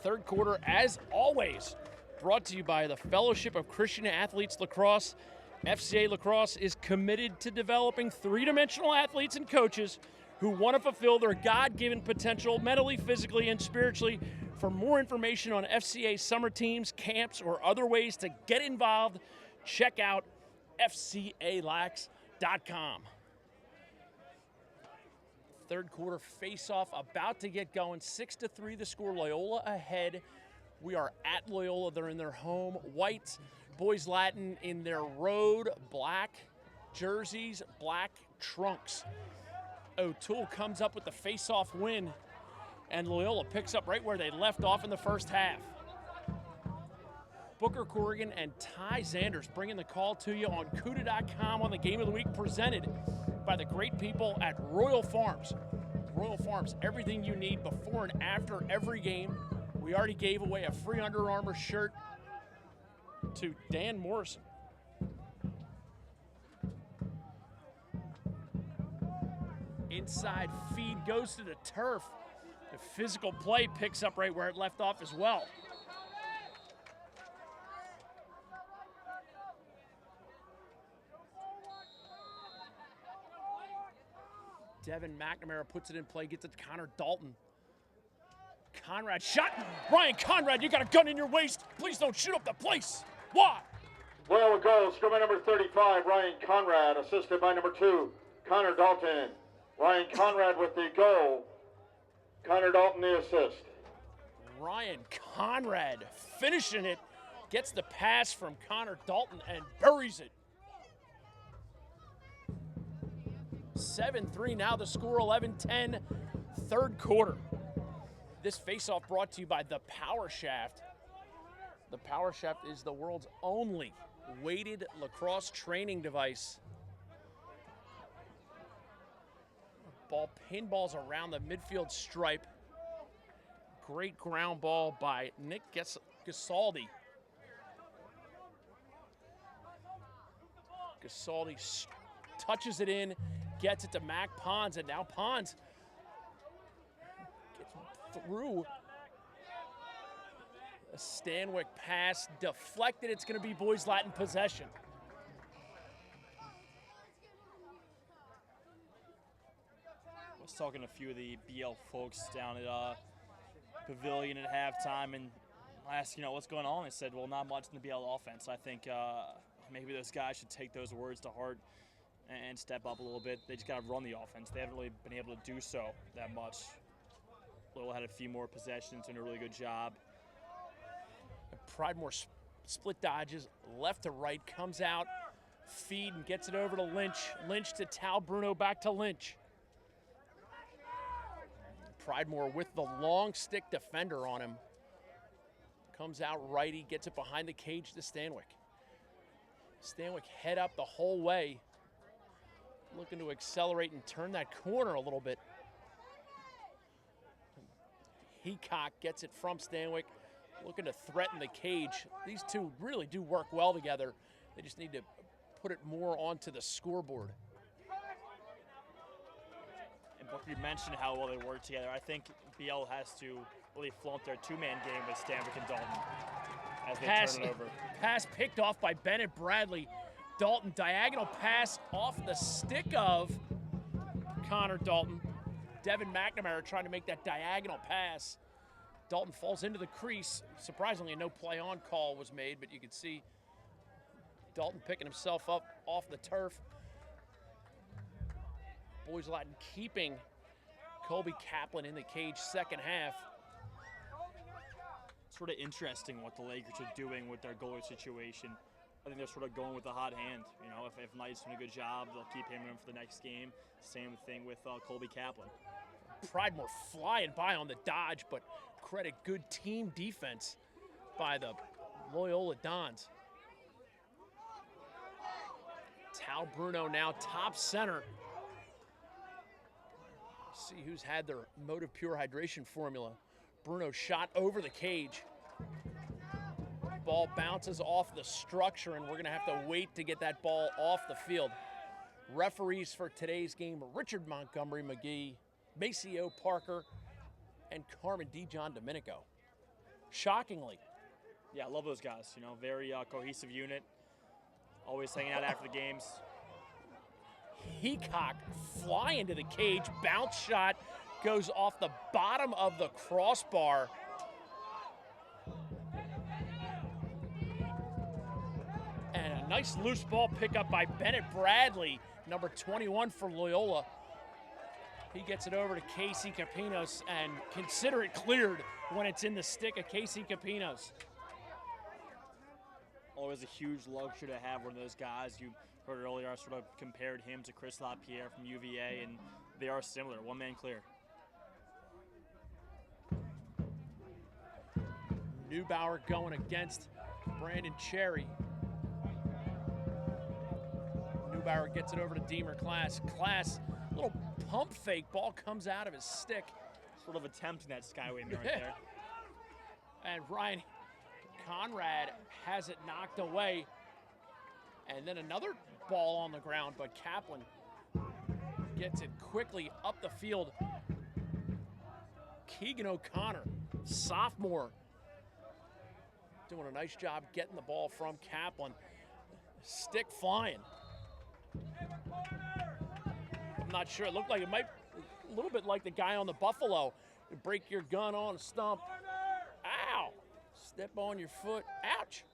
Third quarter, as always, brought to you by the Fellowship of Christian Athletes Lacrosse. FCA Lacrosse is committed to developing three-dimensional athletes and coaches who want to fulfill their God-given potential mentally, physically, and spiritually. For more information on FCA summer teams, camps, or other ways to get involved, check out fcalax.com. Third quarter face-off about to get going. 6-3 the score. Loyola ahead. We are at Loyola. They're in their home white. Boys Latin in their road black jerseys, black trunks. O'Toole comes up with the face-off win, and Loyola picks up right where they left off in the first half. Booker Corrigan and Ty Zanders bringing the call to you on CUDA.com on the Game of the Week, presented by the great people at Royal Farms. Royal Farms, everything you need before and after every game. We already gave away a free Under Armour shirt to Dan Morrison. Inside feed goes to the turf. The physical play picks up right where it left off as well. Devin McNamara puts it in play, gets it to Connor Dalton. Conrad shot. Ryan Conrad, you got a gun in your waist. Please don't shoot up the place. Why? Well, goal, scorer number 35, Ryan Conrad, assisted by number 2, Connor Dalton. Ryan Conrad with the goal. Connor Dalton the assist. Ryan Conrad finishing it. Gets the pass from Connor Dalton and buries it. 7-3 now the score, 11-10, third quarter. This faceoff brought to you by the Power Shaft. The Power Shaft is the world's only weighted lacrosse training device. Ball pinballs around the midfield stripe. Great ground ball by Nick Gasaldi. Gasaldi touches it in, gets it to Mac Pons, and now Pons gets through. A Stanwyck pass deflected. It's going to be Boys Latin possession. I was talking to a few of the BL folks down at Pavilion at halftime, and I asked, what's going on? They said, well, not much in the BL offense. I think maybe those guys should take those words to heart and step up a little bit. They just got to run the offense. They haven't really been able to do so that much. Little had a few more possessions, doing a really good job. Pridemore split dodges left to right, comes out, feed, and gets it over to Lynch. Lynch to Tal Bruno, back to Lynch. Pridemore with the long stick defender on him. Comes out righty, gets it behind the cage to Stanwyck. Stanwyck head up the whole way. Looking to accelerate and turn that corner a little bit. Heacock gets it from Stanwyck, looking to threaten the cage. These two really do work well together. They just need to put it more onto the scoreboard. And Booker, you mentioned how well they work together. I think BL has to really flaunt their two-man game with Stanwyck and Dalton as they turn it over. Pass picked off by Bennett Bradley. Dalton, diagonal pass off the stick of Connor Dalton. Devin McNamara trying to make that diagonal pass. Dalton falls into the crease. Surprisingly, no play-on call was made, but you can see Dalton picking himself up off the turf. Boys Latin keeping Colby Kaplan in the cage second half. Sort of interesting what the Lakers are doing with their goalie situation. I think they're sort of going with the hot hand. If Knight's doing a good job, they'll keep him in for the next game. Same thing with Colby Kaplan. Pridemore flying by on the dodge, but credit good team defense by the Loyola Dons. Tal Bruno now top center. See who's had their Motive Pure hydration formula. Bruno shot over the cage. Ball bounces off the structure, and we're going to have to wait to get that ball off the field. Referees for today's game, Richard Montgomery McGee, Maceo Parker, and Carmen D. John Domenico. shockingly. Yeah, I love those guys. You know, very cohesive unit. Always hanging out after the games. Heacock flying to the cage. Bounce shot goes off the bottom of the crossbar. And a nice loose ball pickup by Bennett Bradley, number 21 for Loyola. He gets it over to Casey Capinos, and consider it cleared when it's in the stick of Casey Capinos. Always a huge luxury to have one of those guys. You heard earlier, I sort of compared him to Chris LaPierre from UVA, and they are similar, one man clear. Neubauer going against Brandon Cherry. Neubauer gets it over to Deemer Class. Class, little pump fake, ball comes out of his stick. Sort of attempting that skyway right there. And Ryan Conrad has it knocked away. And then another ball on the ground, but Kaplan gets it quickly up the field. Keegan O'Connor, sophomore, doing a nice job getting the ball from Kaplan. Stick flying. I'm not sure. It looked like it might a little bit like the guy on the Buffalo. You break your gun on a stump. Ow! Step on your foot. Ouch!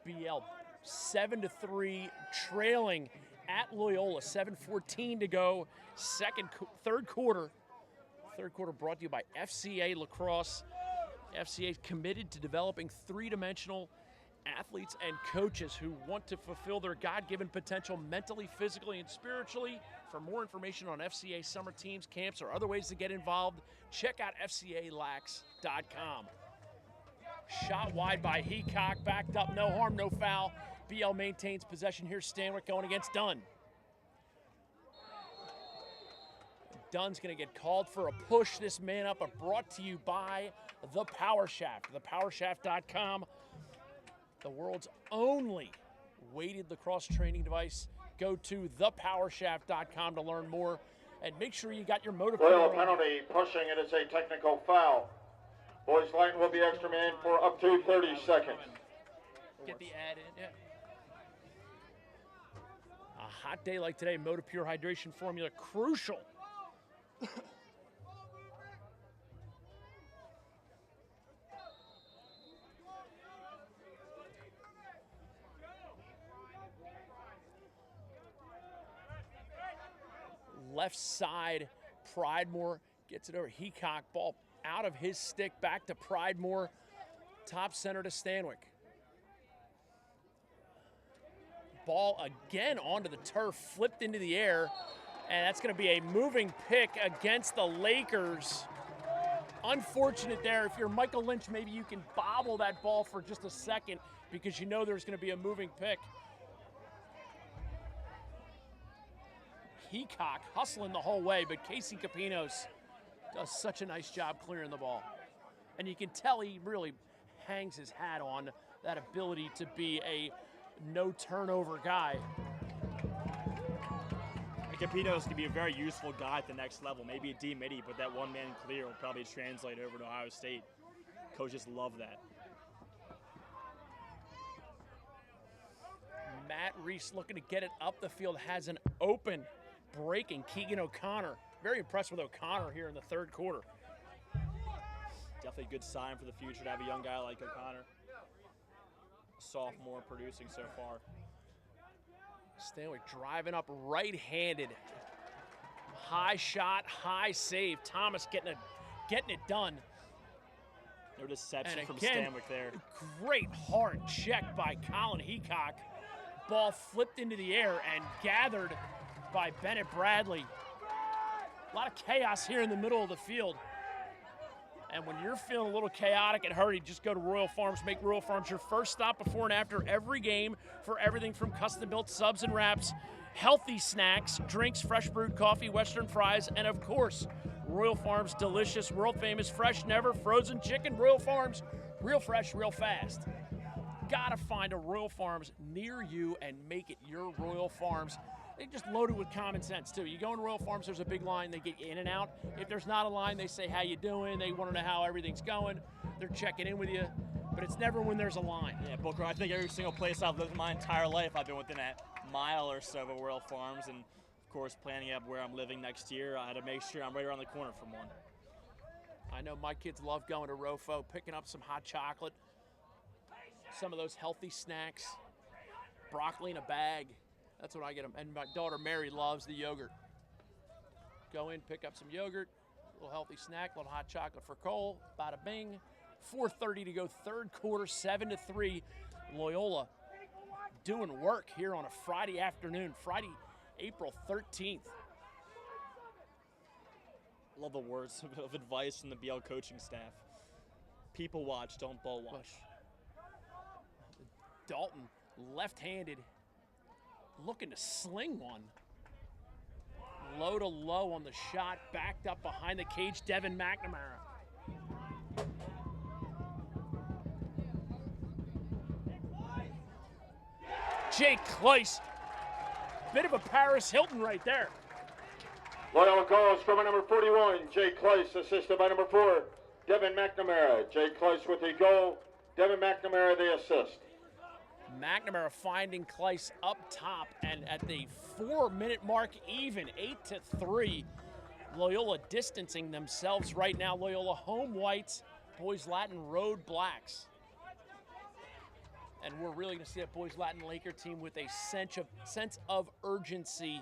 BL 7-3, trailing at Loyola. 7:14 to go. Third quarter. Third quarter brought to you by FCA Lacrosse. FCA is committed to developing three-dimensional athletes and coaches who want to fulfill their God-given potential mentally, physically, and spiritually. For more information on FCA summer teams, camps, or other ways to get involved, check out FCALax.com. Shot wide by Heacock, backed up, no harm, no foul. BL maintains possession here. Stanwyck going against Dunn. Dunn's going to get called for a push. This man up, brought to you by The Power Shaft. ThePowerShaft.com, the world's only weighted lacrosse training device. Go to ThePowerShaft.com to learn more. And make sure you got your motor. Well, a penalty, pushing it is a technical foul. Boys Latin will be extra man for up to 30 seconds. Get the ad in, yeah. A hot day like today, Motor Pure Hydration Formula, crucial. Left side, Pridemore gets it over. Heacock, ball out of his stick, back to Pridemore. Top center to Stanwyck. Ball again onto the turf, flipped into the air, and that's going to be a moving pick against the Lakers. Unfortunate there. If you're Michael Lynch, maybe you can bobble that ball for just a second because you know there's going to be a moving pick. Heacock hustling the whole way, but Casey Capinos does such a nice job clearing the ball. And you can tell he really hangs his hat on that ability to be a no-turnover guy. Capinos can be a very useful guy at the next level. Maybe a D-midi, but that one-man clear will probably translate over to Ohio State. Coaches love that. Matt Reese looking to get it up the field, has an open breaking Keegan O'Connor. Very impressed with O'Connor here in the third quarter. Definitely a good sign for the future to have a young guy like O'Connor. A sophomore producing so far. Stanwyck driving up right-handed. High shot, high save. Thomas getting it done. No deception And from again, Stanwyck there. Great hard check by Colin Heacock. Ball flipped into the air and gathered by Bennett Bradley. A lot of chaos here in the middle of the field. And when you're feeling a little chaotic and hurried, just go to Royal Farms. Make Royal Farms your first stop before and after every game for everything from custom-built subs and wraps, healthy snacks, drinks, fresh brewed coffee, Western fries, and of course, Royal Farms' delicious, world-famous, fresh, never frozen chicken. Royal Farms, real fresh, real fast. Gotta find a Royal Farms near you and make it your Royal Farms. they just loaded with common sense too. You go in Royal Farms, there's a big line, they get you in and out. If there's not a line, they say how you doing, they want to know how everything's going, they're checking in with you, but it's never when there's a line. Yeah, Booker, I think every single place I've lived my entire life, I've been within a mile or so of a Royal Farms, and of course planning out where I'm living next year, I had to make sure I'm right around the corner from one. I know my kids love going to Rofo, picking up some hot chocolate, some of those healthy snacks, broccoli in a bag. That's what I get them. And my daughter Mary loves the yogurt. Go in, pick up some yogurt, a little healthy snack, a little hot chocolate for Cole, bada bing. 4:30 to go, third quarter, 7-3. Loyola doing work here on a Friday afternoon, Friday, April 13th. Love the words of advice from the BL coaching staff. People watch, don't ball watch. Dalton, left-handed, looking to sling one. Low to low on the shot, backed up behind the cage, Devin McNamara. Jake Kleiss, bit of a Paris Hilton right there. Loyola calls from number 41, Jay Kleiss, assisted by number 4, Devin McNamara. Jay Kleiss with the goal, Devin McNamara the assist. McNamara finding Kleiss up top, and at the 4-minute mark even, 8-3. Loyola distancing themselves right now. Loyola home whites, Boys Latin road blacks. And we're really going to see a Boys Latin Laker team with a sense of urgency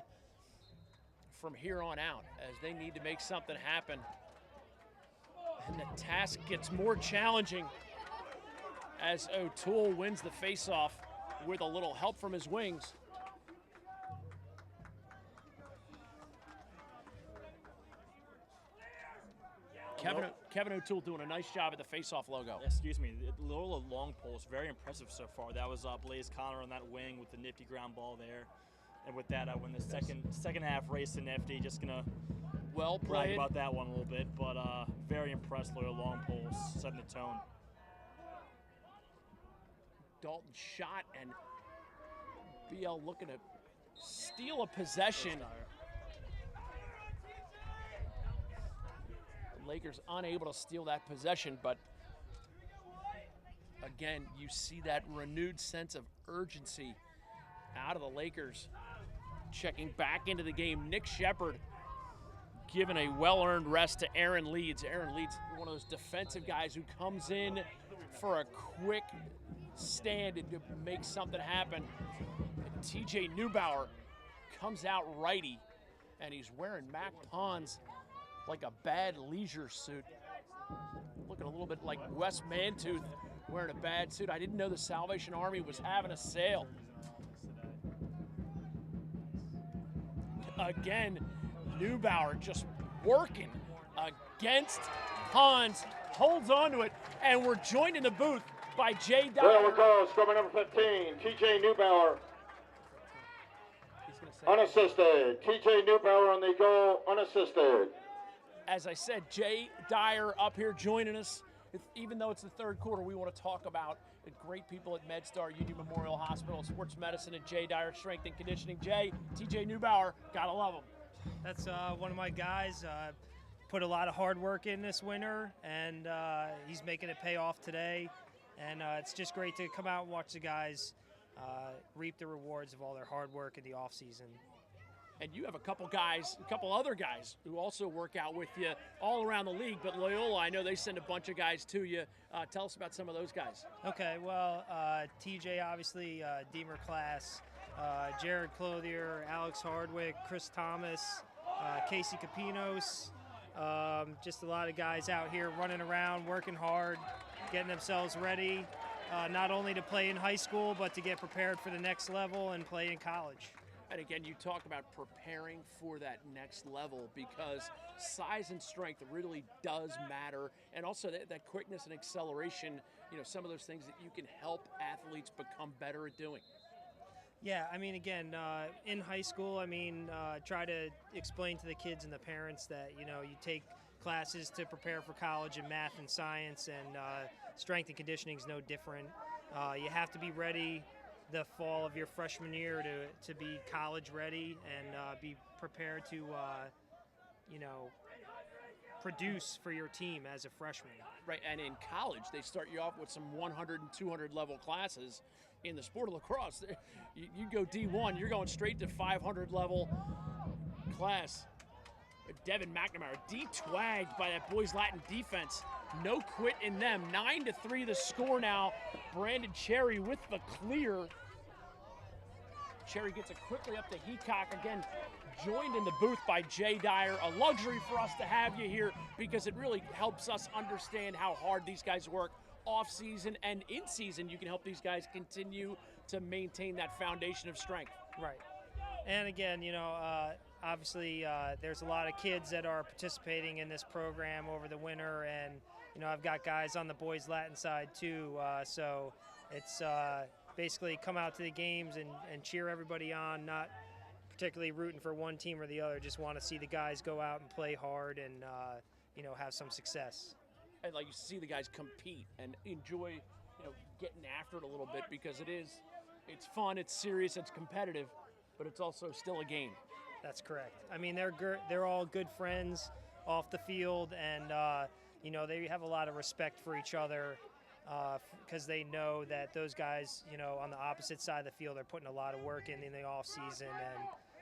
from here on out, as they need to make something happen. And the task gets more challenging as O'Toole wins the faceoff with a little help from his wings. Kevin O'Toole doing a nice job at the faceoff logo. Excuse me, the Loyola long pole is very impressive so far. That was Blaze Connor on that wing with the nifty ground ball there. And with that, I win the second half race to nifty. Just gonna brag about that one a little bit, but very impressed. Loyola long poles setting the tone. Dalton shot, and BL looking to steal a possession. The Lakers unable to steal that possession, but again, you see that renewed sense of urgency out of the Lakers. Checking back into the game, Nick Shepard giving a well-earned rest to Aaron Leeds. Aaron Leeds, one of those defensive guys who comes in for a quick stand and to make something happen. TJ Neubauer comes out righty, and he's wearing Mac Pons like a bad leisure suit. Looking a little bit like Wes Mantooth wearing a bad suit. I didn't know the Salvation Army was having a sale. Again, Neubauer just working against Pons, holds on to it, and we're joined in the booth by Jay Dyer. Loyola calls from number 15, TJ Neubauer, unassisted. TJ Neubauer on the goal, unassisted. As I said, Jay Dyer up here joining us. Even though it's the third quarter, we want to talk about the great people at MedStar, Union Memorial Hospital, Sports Medicine, and Jay Dyer Strength and Conditioning. Jay, TJ Neubauer, gotta love him. That's one of my guys. Put a lot of hard work in this winter, and he's making it pay off today. And it's just great to come out and watch the guys reap the rewards of all their hard work in the off season. And you have a couple other guys who also work out with you all around the league. But Loyola, I know they send a bunch of guys to you. Tell us about some of those guys. Okay, well, TJ, obviously, Deemer Class, Jared Clothier, Alex Hardwick, Chris Thomas, Casey Capinos. Just a lot of guys out here running around, working hard, getting themselves ready, not only to play in high school, but to get prepared for the next level and play in college. And again, you talk about preparing for that next level, because size and strength really does matter. And also that quickness and acceleration, some of those things that you can help athletes become better at doing. Yeah, I mean, again, in high school, try to explain to the kids and the parents that, you take classes to prepare for college in math and science, and strength and conditioning is no different. You have to be ready the fall of your freshman year to be college ready and be prepared to, produce for your team as a freshman. Right, and in college, they start you off with some 100 and 200 level classes in the sport of lacrosse. You go D1, you're going straight to 500 level class. Devin McNamara de-twagged by that boys Latin defense. No quit in them. 9-3 the score now. Brandon Cherry with the clear. Cherry gets it quickly up to Heacock again. Joined in the booth by Jay Dyer. A luxury for us to have you here because it really helps us understand how hard these guys work off season and in season. You can help these guys continue to maintain that foundation of strength. Right. And again, obviously there's a lot of kids that are participating in this program over the winter, and I've got guys on the boys Latin side too, so it's basically come out to the games and cheer everybody on, not particularly rooting for one team or the other. Just want to see the guys go out and play hard and have some success. And like you see the guys compete and enjoy getting after it a little bit, because it's fun, it's serious, it's competitive, but it's also still a game. That's correct. I mean, they're all good friends off the field, and they have a lot of respect for each other because they know that those guys, on the opposite side of the field are putting a lot of work in the off season,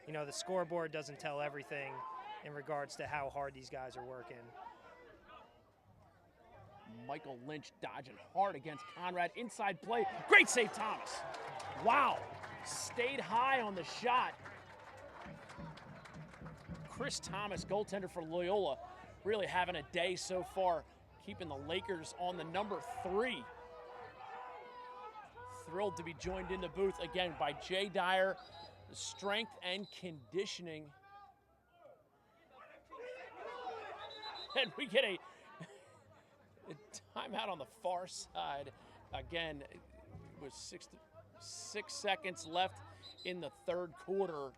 and the scoreboard doesn't tell everything in regards to how hard these guys are working. Michael Lynch dodging hard against Conrad. Inside play. Great save, Thomas. Wow. Stayed high on the shot. Chris Thomas, goaltender for Loyola, really having a day so far, keeping the Lakers on the number 3. Thrilled to be joined in the booth again by Jay Dyer, the strength and conditioning. And we get a timeout on the far side. Again, it was 6 seconds left in the third quarter.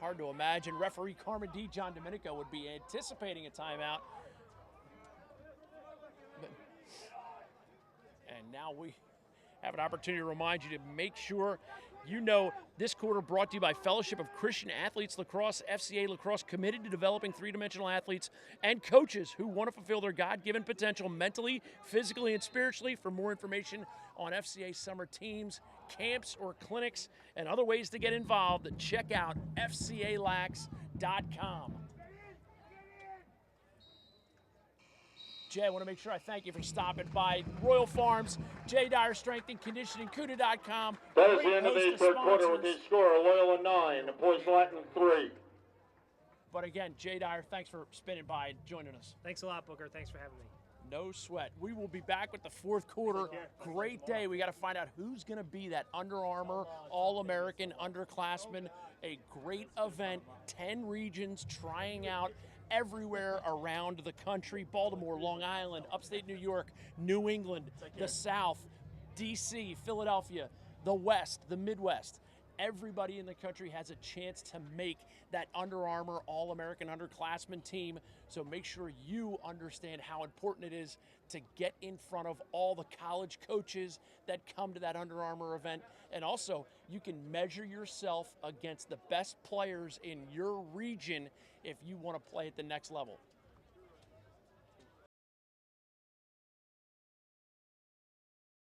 Hard to imagine. Referee Carmen D. John Domenico would be anticipating a timeout. And now we have an opportunity to remind you to make sure this quarter brought to you by Fellowship of Christian Athletes Lacrosse, FCA Lacrosse, committed to developing three-dimensional athletes and coaches who want to fulfill their God-given potential mentally, physically, and spiritually. For more information on FCA summer teams, camps, or clinics, and other ways to get involved, check out fcalax.com. Jay, I want to make sure I thank you for stopping by Royal Farms, Jay Dyer Strength and Conditioning, CUDA.com. That is the end of the third quarter with the score, Loyola 9, Boys Latin 3. But again, Jay Dyer, thanks for spinning by and joining us. Thanks a lot, Booker. Thanks for having me. No sweat. We will be back with the fourth quarter. Great day. We got to find out who's going to be that Under Armour All-American underclassman. A great event, 10 regions trying out everywhere around the country. Baltimore, Long Island, upstate New York, New England, the South, DC, Philadelphia, the West, the Midwest. Everybody in the country has a chance to make that Under Armour All-American underclassmen team. So make sure you understand how important it is to get in front of all the college coaches that come to that Under Armour event. And also, you can measure yourself against the best players in your region if you want to play at the next level.